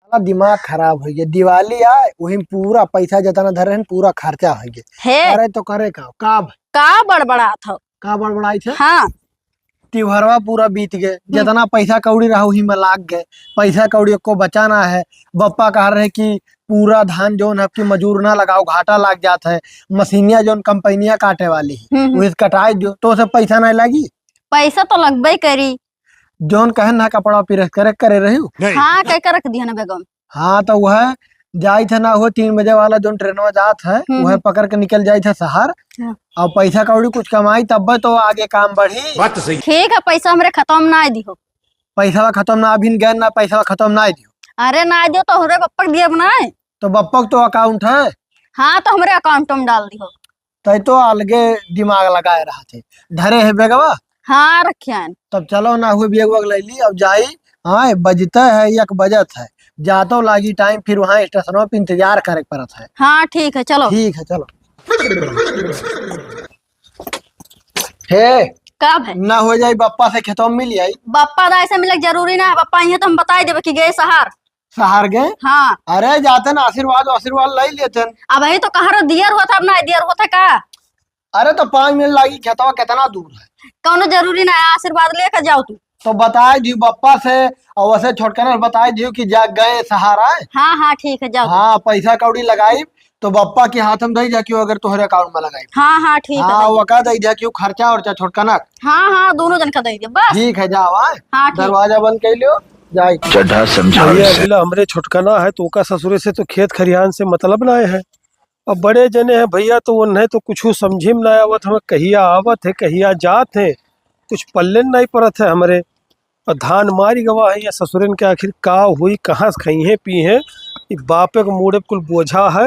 साला दिमाग खराब हो गया। दिवाली आए वही पूरा पैसा जितना धरे हैं पूरा खर्चा हो गया। हे अरे तो करे का बड़बड़ा था। का बड़बड़ाई थे। हाँ त्योहारवा पूरा बीत गए, जितना पैसा कौड़ी रहा वही में लाग गए। पैसा कौड़ी को बचाना है। बप्पा कह रहे कि पूरा धान जोन है कि मजूर ना लगाओ, घाटा लग जाता है। मशीनिया जोन कंपनियां काटे वाली है वही कटाए जो तो उसे पैसा नहीं लगी। पैसा तो लगबे करी। जोन कहन ना कपड़ा प्रेस करे रही हूँ। हाँ कह कर रख दिया ना बेगम। हाँ तो वह जाई थे ना, वो 3 बजे वाला जो ट्रेन में जात है वह पकड़ के निकल जाई थे शहर। और पैसा कौड़ी कुछ कमाई तब तो आगे काम बढ़ी। बात तो सही। ठीक है पैसा हमरे खत्म ना दियो। पैसा खत्म ना अभी गए ना, पैसा खत्म ना दियो। अरे ना दियो तो हमरे बप्पा के दिए बनाए। तो बप्पा तो अकाउंट है। हाँ तो हमरे अकाउंट में डाल दियो। तो अलगे दिमाग लगाए रहा थे। धरे है बेगवा। हाँ रखियन। तब चलो ना हुए बेग वग ले ली। अब जाई। हाँ बजता है 1 बजत है। जातो लागी टाइम, फिर वहाँ स्टेशन पे इंतजार करे पड़त है। हाँ ठीक है चलो। ठीक है चलो। हे का भाई ना हो जाए बप्पा से खेतों में मिल आई। बप्पा दाई से मिले जरूरी ना है। बप्पा ये तो हम बता देवे कि गए शहर। शहर गए। हाँ अरे जाते ना आशीर्वाद ले लेते। अब यही तो कह रहा दियर होता अब ना दियर होता का। अरे तो 5 मिनट लागी, खेतवा कितना दूर है। कौनो जरूरी ना है, आशीर्वाद लेकर जाओ तू। तो बताए दी बप्पा से और वैसे छोटकना बताए दी कि जा गए सहारा। हाँ हाँ ठीक है जाओ। हाँ पैसा कौड़ी लगाई तो बप्पा के हाथ में दई जा कि अगर तोहरे अकाउंट में लगाई। हाँ हाँ ठीक है। हाँ वो का दई जा कि खर्चा और छोटकना। हाँ हाँ दोनों जन का दे दिया बस। ठीक है जाओ। हाँ ठीक। दरवाजा बंद कर लियो जाई। चढ़ा समझा अगला हमरे छुटकाना है तो ओका ससुरे से तो खेत खरियान से मतलब ना है। अब बड़े जने हैं भैया तो वो नहीं तो कुछ समझे में ना आवत। हमें कहिया आवत है कहिया जात है, कुछ पल्ले नहीं पड़त है हमरे। और धान मारी गवा है या ससुरन के आखिर का हुई, कहाँ से खाई है पी है। बापे के मुड़े कुल बोझा है।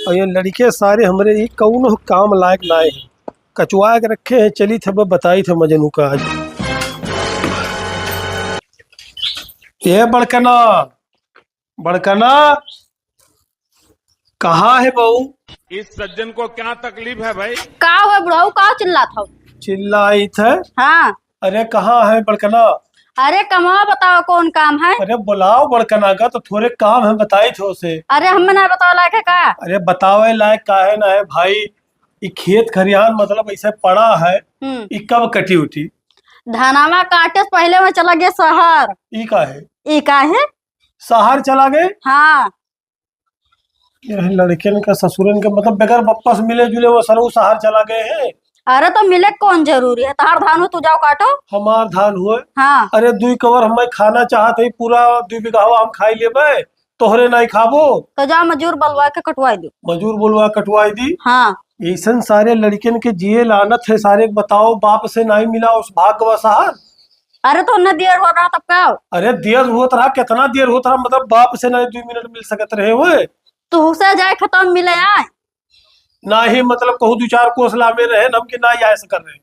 और ये लड़के सारे हमरे ये कौन काम लायक लाए हैं, कचुआ के रखे हैं। चली थे बताई थे मजनू का आज। ये बड़कना बड़कना कहाँ है बहू। इस सज्जन को क्या तकलीफ है भाई? का हुआ बुढ़ाऊ का चिल्ला था। चिल्लाई थे। हाँ अरे कहाँ है बड़कना। अरे कमा बताओ कौन काम है। अरे बुलाओ बड़कना का तो थोड़े काम है बताई थे उसे। अरे हमें ना बताओ लायक है का। अरे बतावे लायक का है ना है भाई। ये खेत खरियान मतलब ऐसे पड़ा है। ये कब कटी उठी। धनावा काटे से पहले में चला गया शहर। ई का है। ई का है। शहर चला गए। हाँ ये लड़के का ससुरन के मतलब बगैर बप्पा से मिले जुले वो सरू शहर चला गए हैं। अरे तो मिले कौन जरूरी है, तार धान हो तू जाओ काटो। हमार धान हुए। हाँ अरे 2 कवर हम खाना चाहते पूरा 2 बीघा हम खाई लेबे, तोहरे नहीं खाबो। तो जा मजूर बलवा के कटवाई दो। मजूर बोलवा कटवाई दी। हाँ ऐसन सारे लड़कन के जिए लानत है सारे। बताओ बाप से नहीं मिला उस भाग्य शहर। अरे तो न देर हो रहा तब का। अरे देर होत रहा, कितना देर होत रहा मतलब बाप से नहीं 2 मिनट मिल सकत रहे हुए। तू से जाए खत्म मिले आए ना ही मतलब कहूँ 2-4 कोसला में रहे नम के ना ऐसे कर रहे।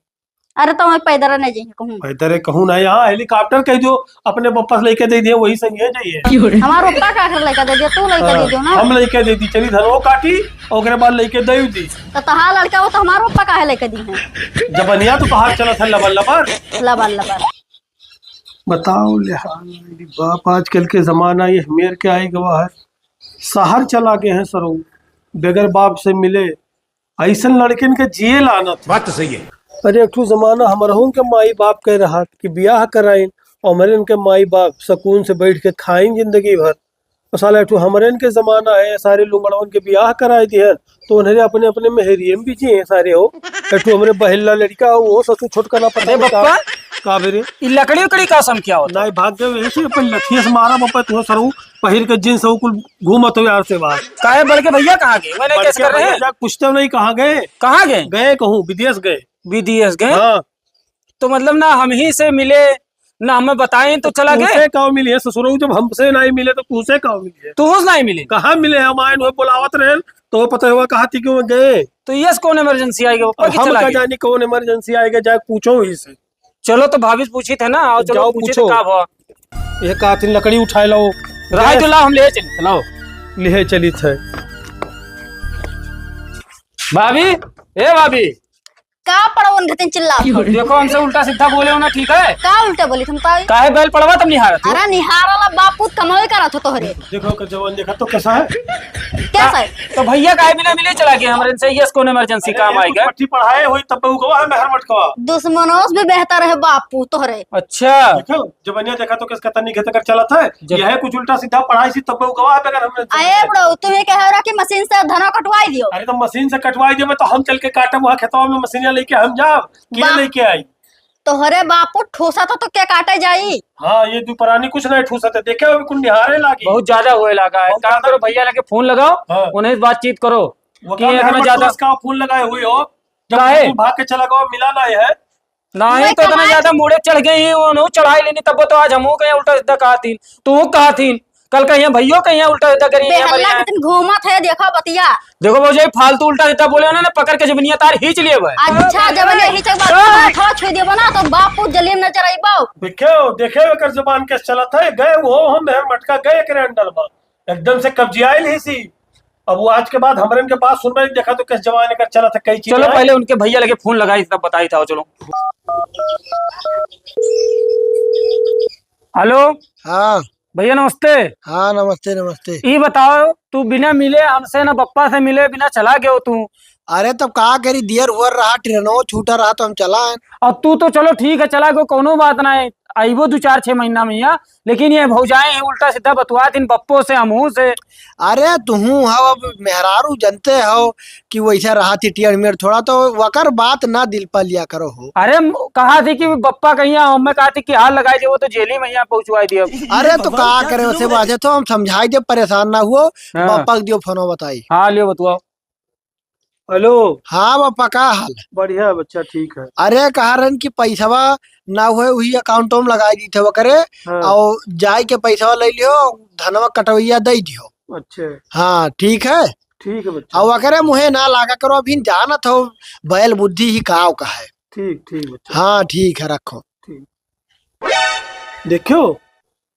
अरे तो मैं पैदल नहीं जाइए कहूँ। इधर कहूँ ना यहाँ हेलीकॉप्टर कह दो अपने बप्पा से लेके दे दिए वही सही है जाइए। हमारा रुपया का आखिर लेकर दे दिया, तू लेकर दे दियो ना। हम लेके दे दी चली धनो काटी और बाद लेके दे दी। तो तहां लड़का वो तो हमारा रुपया काहे लेकर दी है। जबनिया तो बाहर चला था लबर लबर लबर लबर। बताओ ले बाप आजकल के जमाना ये मेर के आई गवा है। शहर चला गए हैं सरो बगैर बाप से मिले। ऐसा लड़किन के जिए लाना था। बात तो सही है। अरे एक जमाना हमारे के माई बाप कह रहा कि ब्याह कराइन और हमारे इनके माई बाप सुकून से बैठ के खाइन जिंदगी भर। और साला एक हमारे इनके जमाना है सारे लुंगड़वन के ब्याह कराए दिए तो उन्हें अपने अपने मेहरियम भी जिए सारे हो। एक हमारे बहिल्ला लड़का हो वो ससुर छोटका ना पता का बेरे लकड़ी उकड़ी का सम क्या होता नहीं भाग गए वैसे अपन लठिया से मारा बप्पा तो सरू पहिर के जींस हो कुल घूमत हो यार से बाहर। काहे बड़के भैया कहाँ गए, मैंने कैसे कर रहे हैं। पूछते नहीं कहाँ गए। कहाँ गए। गए कहूँ विदेश गए। विदेश गए। हाँ तो मतलब ना हम ही से मिले ना हमें बताएं तो चला गए। कहाँ मिली है ससुर जब हमसे नहीं मिले तो पूछे कहाँ मिली है। तू नहीं मिले कहाँ मिले हम आए बुलावत रहे तो पता हुआ कहा थी क्यों गए। तो यस कौन इमरजेंसी आएगा हम का जानी कौन इमरजेंसी आएगा जाए पूछो ही से। चलो तो भाभी पूछी थे ना और चलो पूछो का हुआ। ये कातिल लकड़ी उठाए लो राय तो ला हम ले चले लाओ ले चली थे। भाभी ए भाभी का पड़ा वन घतिन चिल्ला देखो हमसे उल्टा सीधा बोले हो ना, ठीक है? का उल्टे बोली तुम ताई? काहे बैल पड़वा तुम निहारत हो? अरे निहारा बापू कमाई करत हो तोहरे। देखो का जवान देखा तो कैसा है। कैसा है? तो भैया काहे बिना मिले चला गया हमारे से, यस कौन इमरजेंसी काम आएगा? पट्टी पढ़ाए हुई तब गवा है मेहर मटकवा। दुश्मनों से भी बेहतर है बापू तोहरे। अच्छा देखो जवनिया देखा तो किसका तनी घेत कर चला था। यह कुछ उल्टा सीधा पढ़ाई सी तब गवा है अगर हमने। अरे बड़ो तुम्हें कह रहा कि मशीन से धना कटवाई दियो। अरे तो मशीन से कटवाई दे तो हम चल के काटब वहाँ खेतवा में मशीनिया लेके हम जाओ के लेके आई। तोहरे बापू ठोसा तो क्या काटे जाई? हाँ ये दुपरानी कुछ नहीं ठूसत है। देखे अभी कुछ निहारे लागी बहुत ज्यादा हुए लगा है। काम करो भैया लगे फोन लगाओ, हाँ। उन्हें बातचीत करो वो कि इतना ज्यादा का फूल लगाए हुए हो। जब काहे? तू भाग के चला गया मिला ना है नहीं तो इतना ज्यादा मुड़े चढ़ गई ही उन्होंने चढ़ाई लेनी, तब तो आज हम कहीं उल्टा सीधा कहा थी, तू कहा थी कल कहीं भैया कहीं उल्टा सीधा करी बेहल्ला के दिन घूमत है देखो बतिया। देखो वो जो फालतू उल्टा सीधा बोले उन्होंने पकड़ के जबनिया तार खींच लिए हुए। अच्छा जब यही चक बात थोड़ा छुई दियो ना तो बापू जलीम न चराइबो। देखे कर जबान के चला था गए वो हम मेहर मटका गए करे अंडर में एकदम से कब्जियाई ही सी। अब वो आज के बाद हमरे के पास सुन रही देखा तो किस जमाने का चला था कई चीज। चलो पहले उनके भैया लगे फोन लगाई तब बताई था। चलो हेलो हाँ भैया नमस्ते। हाँ नमस्ते नमस्ते। ये बताओ तू बिना मिले हमसे ना पप्पा से मिले बिना चला गया हो तू। अरे तब कहा करी दियर हुआ रहा ट्रेनों छूटा रहा तो हम चला है। और तू तो चलो ठीक है चला गयो कोनो बात ना है, आईबो 2-4-6 महीना में या, लेकिन ये भौजाएं हैं उल्टा सीधा बतवा दिन पप्पो से हमू से। अरे तुहू हो अब मेहरारू जनते हो कि वैसा रहा थी टियर मेर थोड़ा तो वकर बात ना दिल पर लिया करो हो। अरे कहा थी कि बप्पा कहीं हमें कहा थी कि हाल लगाई दे, वो तो जेली में यहाँ पहुंचवाई दिया। अरे तो कहा करे उसे बात तो हम समझाई दे परेशान ना हुओ। हाँ। पापा को दियो फोनो बताई। हाँ लियो बतवाओ। हेलो हाँ पापा का हाल? बढ़िया बच्चा ठीक है। अरे कहा रन की पैसावा ना हुए वही अकाउंटो में लगाई दी थे वो करे। हाँ। और जाय के पैसा ले लियो धनवा कटवैया दे दियो। अच्छा हाँ ठीक है। ठीक है बच्चा। और वकरे मुहे ना लागा करो अभी जानत हो बैल बुद्धि ही काव का है। ठीक ठीक बच्चा। हाँ ठीक है रखो। देखो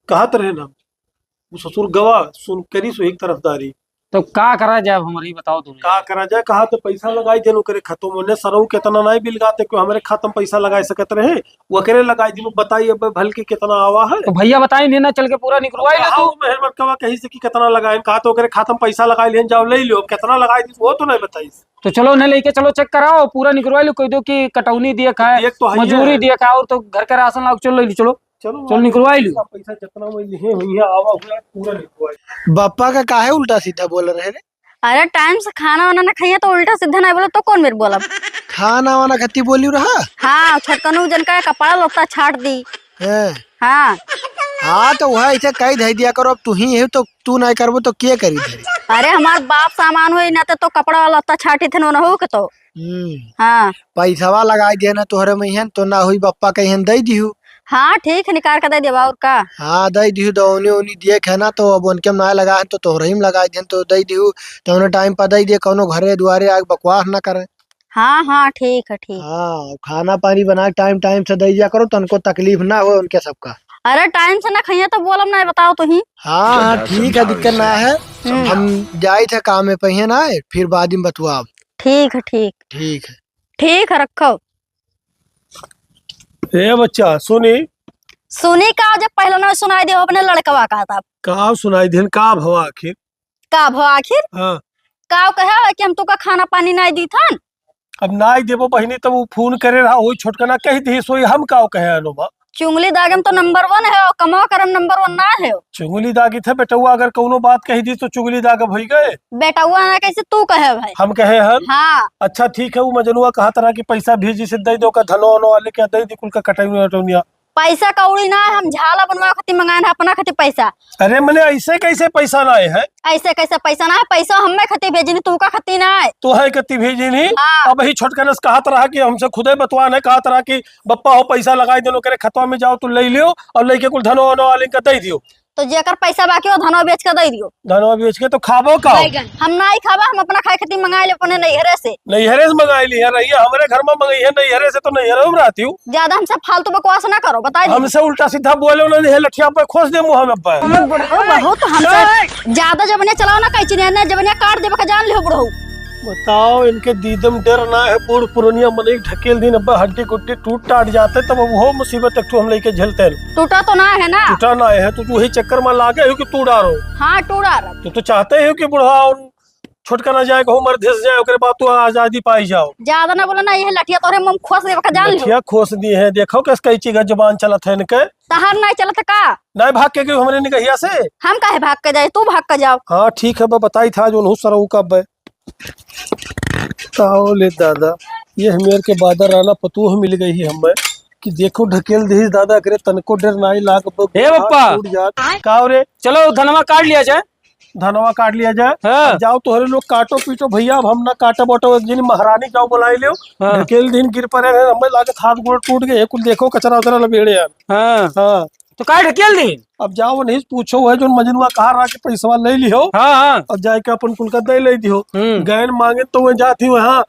कहा तरह ना वो ससुर गवा सुन करी सो एक तरफदारी तो का करा जाए हमारी बताओ तुम। का करा जाए कहा तो पैसा लगाई देनु करे खतम होने सरऊ कितना नहीं बिल गाते क्यों हमारे खातम पैसा लगाए सकत रहे वो करे लगाई दिनु बताइए अब भल के कितना आवा है। तो भैया बताई लेना चल के पूरा निकलवाई ले तू। मेहर मत कवा कहीं से कि कितना लगाए कहा तो करे खातम पैसा लगाई लेन जाओ ले लियो कितना लगाई दी वो तो नहीं बताई। तो चलो उन्हें लेके चलो चेक कराओ पूरा निकलवा लो, कोई दो की कटौनी दिए खाए एक तो है ही मजूरी है। दिए खाए और तो घर का राशन लाओ चलो ले लो चलो चलो निकलवाई लो। पैसा जितना वो लिए हुई है आवा हुआ पूरा निकलवाई। बप्पा का काहे उल्टा सीधा बोल रहे रे? अरे टाइम से खाना वाना ना खाइए तो उल्टा सीधा नहीं बोला तो कौन मेरे बोला? खाना वाना खत्ती बोली रहा। हाँ छोटकनू जन का कपड़ा लत्ता छाट दी। हैं? हाँ हाँ तो वह ऐसे कही दे दिया करो अब तू ही है तो तू नहीं करबो तो क्या करी धरी। अरे हमार बाप सामान हुई ना तो कपड़ा लत्ता छाटी थे ना हो के तो। हाँ पैसावा लगाई दिया ना तोहरे में तो ना हुई बप्पा कहीं दे दिहू। हाँ ठीक है निकाल कर दे दिया और का। हाँ दे दिहू दौनी उनी दिए है ना तो अब उनके में ना लगा है तो तोहरे में लगा दिए तो दे दिहू तो उन्हें टाइम पर दे दिए कोनो घरे दुआरे आग बकवास ना करे। हाँ हाँ ठीक है ठीक। हाँ खाना पानी बना टाइम टाइम से दे दिया करो तो उनको तकलीफ ना हो उनके सबका। अरे टाइम से ना खाइए तो बोलम नहीं बताओ तो ही। हाँ हाँ ठीक है दिक्कत ना है। हम जाए थे काम में पहिए ना फिर बाद में बतवा। ठीक है ठीक। ठीक है ठीक है रखो। ए बच्चा सुनी सुनी का जब पहले ना सुनाई दे अपने लड़कवा का था का सुनाई दिन का भवा आखिर का भो आखिर हाँ का कहे कि हम तुका खाना पानी नहीं दी था। अब ना ही देवो बहिनी तब वो फोन करे रहा वही छोटकना कही थी सोई हम का कहे अनुभव चुंगली दागम तो नंबर 1 है और कमा करम नंबर 1 ना है। चुगली दागी थे बेटुआ अगर कोनो बात कही दी तो चुगली दाग भई गए बेटा हुआ ना कैसे तू कहे भाई। हम कहे हन। हाँ अच्छा ठीक है वो मजनुआ कहा तरह की पैसा भेजी से दे दो का धनो वनो वाले के दे दी कुल का कटाई पैसा कौड़ी ना है हम झाला बनवा खातिर मंगाए ना अपना खातिर पैसा। अरे मैंने ऐसे कैसे पैसा ना है ऐसे कैसे पैसा ना है पैसा हमें खातिर भेजी तू का खातिर ना है। तो है कति भेजी नहीं। हाँ। अब ही छोटकनस कहा तरह की हमसे खुदे बतवा ने कहा तरह की बप्पा हो पैसा लगाई देनो करे खतवा में जाओ तो ले लियो और लेके कुल धनो वनो वाले का दे दियो तो जेकर पैसा बाकी हो धनवा बेच कर दे दियो। धनवा बेच के तो खाबो का हम ना ही खाबा हम अपना खाए खातिर मंगाए ले अपने नैहरे से। नैहरे से मंगाई ली है रही हमारे घर में मंगाई है नैहरे से तो नैहरे में रहती हूँ। ज्यादा हमसे फालतू बकवास ना करो बता दी। हमसे उल्टा सीधा बोले उन्होंने लठिया पे खोस दे मुँह में बहुत हमसे ज्यादा जबने चलाओ ना कहीं जबने काट देबे का जान लिहो बुढ़ऊ। बताओ इनके दीदम डर ना है, बूढ़ पुरनिया मन ढकेल दिन अब्बा हड्डी गुड्डी टूट टाट जाते तब वो मुसीबत एक हम लेके झेलते हैं। टूटा तो ना है ना? टूटा ना है तो वही चक्कर में लागे हो कि तू डारो। हाँ टूटा रहा। तो चाहते हो कि बुढ़ा और छोटका ना जाए, मर धस जाए, ओकरे बाद तू आजादी पाई जाओ। ज्यादा ना बोला ना, ये लठिया तोरे मुंह खोस देवे का जान लो। लठिया खोस दी है, देखो किस कई चीज जबान चलत है इनके। तहार नहीं चलत का? नहीं भाग के हमरे निकहिया से। हम काहे भाग के जाए, तू भाग के जाओ। हाँ ठीक है, बताई था जो नहु सरऊ कब है। ताओ ले दादा, ये हमेर के बादर राना पतूह मिल गई है हमें कि देखो ढकेल दी दादा करे तनको डर नाई लाग हे बप्पा टूट जात। का रे चलो धनवा काट लिया जाए। धनवा काट लिया जाए। हाँ। जाओ तोहरे लोग काटो पीटो भैया, अब हम ना काटो बोटो। एक दिन महारानी जाओ बुलाई लो। हाँ। ढकेल दिन गिर पड़े हमें लागे हाथ गोड़ टूट गए कुल, देखो कचरा उचरा लबेड़े यार। हाँ हाँ तो काय ढकेल दी। अब जाओ नहीं पूछो है जो मजनुआ कहा रहा के पैसा ले लियो। हाँ हाँ अब जाए के अपन कुल का दे ले दियो। गैन मांगे तो वह जाती वहाँ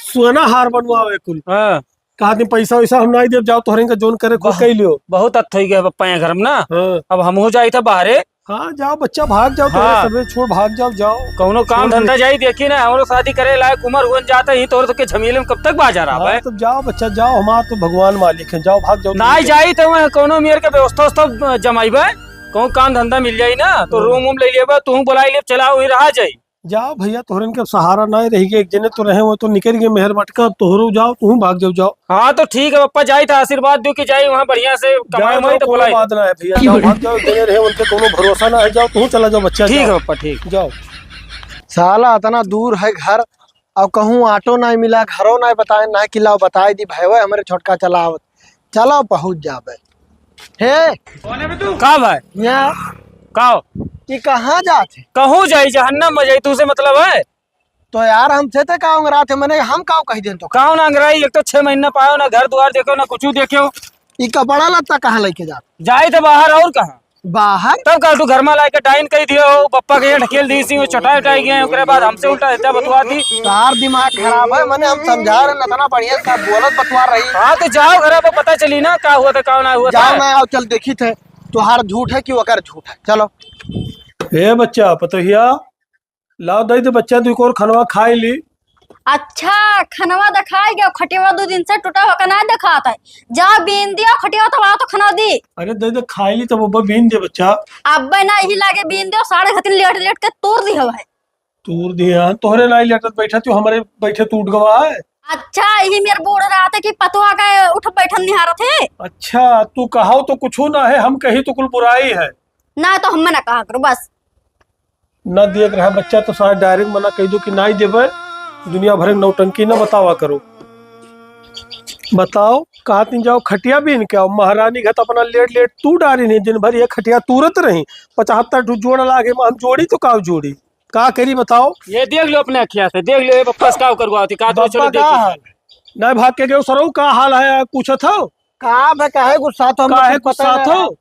सोना हार बनवावे कुल। हाँ कहा दिन पैसा वैसा हम नहीं दे, जाओ तोहरे का जोन करे खुद कह लियो। बहुत अच्छा ही गया पप्पा यहाँ घर में ना। हाँ अब हम हो जाई था बाहरे। हाँ जाओ बच्चा भाग जाओ। हाँ। सबे छोड़ भाग जाओ। जाओ कौनो काम धंधा जाई, देखी ना हमरो शादी करे लायक उम्र हो जाता ही तो के झमेले में कब तक बाजार आवा है। तो जाओ बच्चा जाओ, हमारा तो भगवान मालिक है। जाओ भाग जाओ। ना जाई तो वह कौनो मेर के व्यवस्था जमाईबे, कौन काम धंधा मिल जाई ना तो रूम वूम ले लेबे, तू बुलाई ले, चला वही रहा जाई। जाओ भैया, तोहरन के सहारा ना रही गए, एक जने तो रहे वो तो निकल गए मेहर मटका। तोहरो जाओ, तू भाग जाओ। जाओ हाँ तो ठीक है पप्पा, जाई था आशीर्वाद दो कि जाई वहाँ बढ़िया से कमाई वही तो बुलाई। बात ना है भैया, जाओ भाग जाओ। जने रहे उनके कोनो भरोसा ना है। जाओ तू चला जाओ बच्चा। ठीक है पप्पा ठीक। जाओ। साला इतना दूर है घर, अब कहूँ ऑटो नहीं मिला, घरों नहीं बताए, ना किला बताए दी भाई हमारे छोटका चलावत। चलो पहुँच जाबे। हे का भाई यहाँ का कि कहाँ जाते? कहूँ जाई जहन्नम में जाई, तुझसे मतलब है तो यार हमसे तो का अंगरा थे, मैंने हम का कही दें तो काऊ ना अंगराई। एक तो 6 महीना पायो ना, घर द्वार देखो ना कुछ देखो। ये कपड़ा लत्ता कहाँ लेके जाते? जाई तो बाहर और कहाँ बाहर तब कल तू घर में लाके टाइन कही दियो, पप्पा के ढकेल दी सी, चटाई उठाई गए, ओकरे बाद हमसे उल्टा इतना बतवा दी। तार दिमाग खराब है, मैंने हम समझा रहे ना, इतना बढ़िया का बोलत बतवा रही। हाँ तो जाओ घर पर पता चली ना का हुआ था का ना हुआ जाओ था। मैं आओ, चल देखी थे तुहार झूठ है कि वकर झूठ है। चलो हे बच्चा पतोहिया लाओ दई दे बच्चा, तू और खनवा खाई ली। अच्छा खनवा दिखाई गया, खटिया 2 दिन से टूटा हुआ ना दिखाता है। जा बीन दिया खटिया तो तो खना दी। अरे दई दे खाई ली तब बब्बा बीन दे बच्चा। अब ना यही लागे बीन दियो, 3.5 लेट लेट के तोड़ दी है। तूर दिया तोहरे लाई लेटत बैठा तू, हमारे बैठे टूट गवा है। अच्छा यही मेरे बोल रहा था कि पतुआ का उठ बैठन निहार थे। अच्छा तू कहो तो कुछ ना है, हम कही तो कुल बुराई है ना, तो हम ना कहा करो बस। न देख रहा बच्चा तो शायद डायरेक्ट मना कह दो कि नहीं देवे। दुनिया भर में नौटंकी न बतावा करो। बताओ कहा तीन जाओ खटिया भी इनके आओ, महारानी घर अपना लेट लेट तू डारी नहीं, दिन भर ये खटिया तुरत रही। 75 जोड़ लागे हम जोड़ी तो का जोड़ी का करी बताओ। ये देख लो अपने अखिया से, देख लो पप्पा का करवाती का तो चलो का हाल नहीं भाग के गए सरऊ का हाल है पूछत हो। काहे गुस्सा तो काहे गुस्सा हो।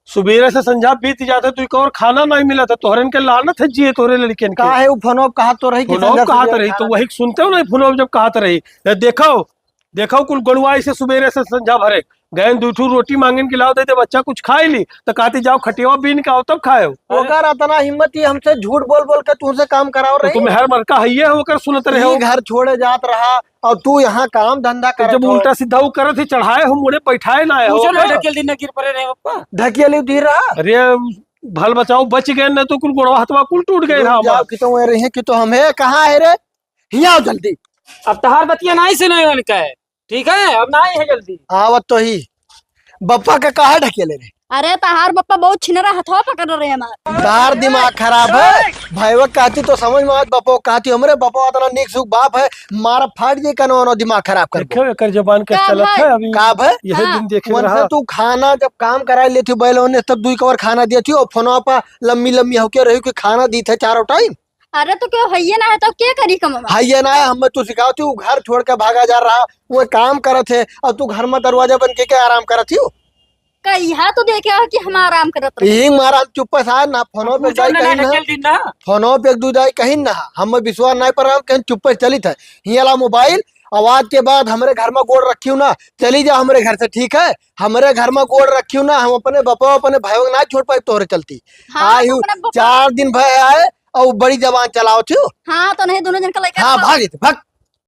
सुबेरे से संझा बीत जाते तू और खाना नहीं मिला था, तोहरन के लानत है जिए तोरे लड़के के। काहे वो फोनों कहा तो रही कि फोनों कहा तो रही तो वही सुनते हो ना, फोनों जब कहा तो रही देखो देखो कुल गड़ुआई से सुबेरे से संझा भरे गए, 2 रोटी मांगन के लाओ दे बच्चा कुछ खाई ली तो कहती जाओ खटिया बीन के आओ तब खाए। ओकर इतना हिम्मत ही हमसे झूठ बोल बोल के तुमसे काम कराओ रही। तुम हर मरका है होकर सुनते रहे हो। घर छोड़े जात रहा और तू यहाँ काम धंधा कर। जब उल्टा सीधा वो करत ही चढ़ाए हम मुड़े बैठाए ना हो। ढकेल दिन गिर पड़े रहे पप्पा। ढकेली दी रहा। अरे भल बचाओ बच गए न तो कुल गोड़वा हथवा कुल टूट गए। कि तो रही है कि तो हम है कहाँ है रे, यहाँ जल्दी। अब तहार बतिया नहीं सुने उनका है, ठीक है अब नहीं है जल्दी आवत तो ही बप्पा का कहा ढकेले रे। अरे तहार बप्पा बहुत छिनरा हथवा पकड़ रहे हमारे। तार दिमाग खराब है। भाईवा कहती तो समझ में आत, बप्पो कहती हमरे बप्पो इतना निक सुख बाप है, मारा फाट जे कनो दिमाग खराब कर देखो एकर जबान के चलत है अभी का भाई। यही दिन देखे मन रहा। से तू खाना जब काम करा लेती बैलों ने तब 2 कवर खाना दिया थी और फोनवा पर लम्बी लम्बी होके रही कि खाना दी थे 4 टाइम। अरे तो क्यों है ना है तो क्या करी कम। हाई ना है हमें तू सिखाओ तू घर छोड़ के भागा जा रहा, वो काम करत है और तू घर में दरवाजा बन के आराम करत ही। कहिया तो देखे हो कि हम आराम करत रहे। यही मारा चुप सा ना फोनो पे जाई कहीं ना, फोनो पे 1-2 जाई कहीं ना, हम विश्वास नहीं पर हम कहीं चुप चली था। हियाला मोबाइल आवाज के बाद हमारे घर में गोड़ रखी हूँ ना, चली जा हमारे घर से, ठीक है। हमारे घर में गोड़ रखी हूँ ना, हम अपने बपा अपने भाई ना छोड़ पाए तोहरे चलती। हाँ, आई 4 दिन भय आए और बड़ी जबान चलाओ छू। हाँ तो नहीं दोनों जन का लड़का हाँ भाग भाग